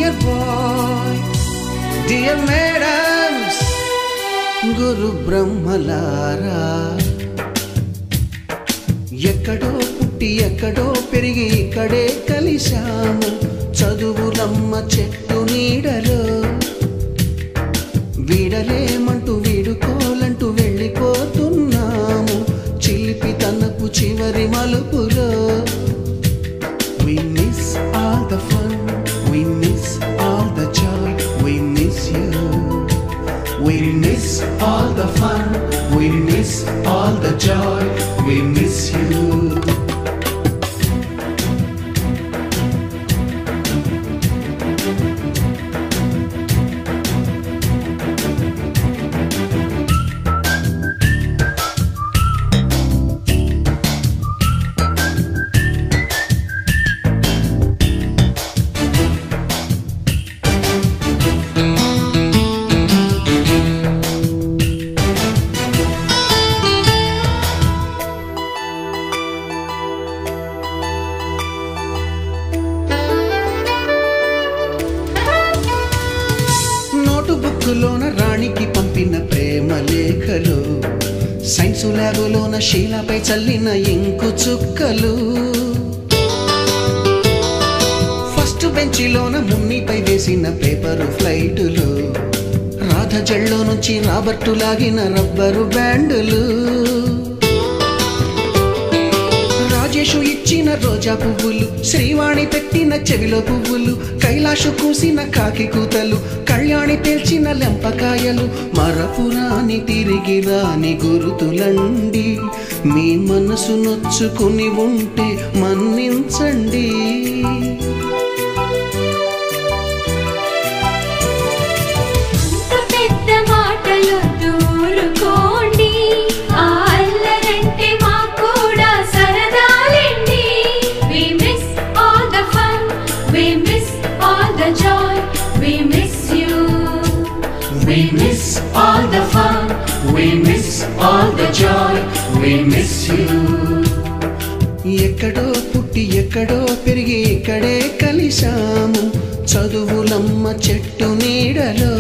Dear bye, dear madams, గురు బ్రహ్మలారా, ఎక్కడో పుట్టి ఎక్కడో పెరిగి ఇక్కడే కలిశాము చదువులమ్మ చెట్టు నీడలో. వీడలేమంటూ వీడుకోలంటూ వెళ్ళిపోతున్నాము చిలిపి తనకు చివరి మలుపులో. We miss all the fun, we miss all the joy, we miss you. We miss all the fun, we miss all the joy, we miss you. బుక్కులోన రాణికి పంపిన ప్రేమ లేఖలు, సైన్సు ల్యాబులోన శీలపై చల్లిన ఇంకు చుక్కలు, ఫస్ట్ బెంచిలోన మున్నిపై వేసిన పేపరు ఫ్లైటులు, రాధ జల్లో నుంచి రాబర్టు లాగిన rubber బ్యాండులు, Rajesh ఇచ్చిన రోజా పువ్వులు, శ్రీవాణి పెట్టిన చెవిలో పువ్వులు, కైలాషు కూసిన కాకి కూతలు, కళ్యాణి పేల్చిన లెంపకాయలు, మరపురాని తిరిగి రాని గురుతులండి. మీ మనసు నొచ్చుకుని ఉంటే మన్నించండి. We miss all the fun, we miss all the joy, we miss you. ఎక్కడో పుట్టి ఎక్కడో పెరిగి ఇక్కడే కలిశాము చదువులమ్మ చెట్టు నీడలో.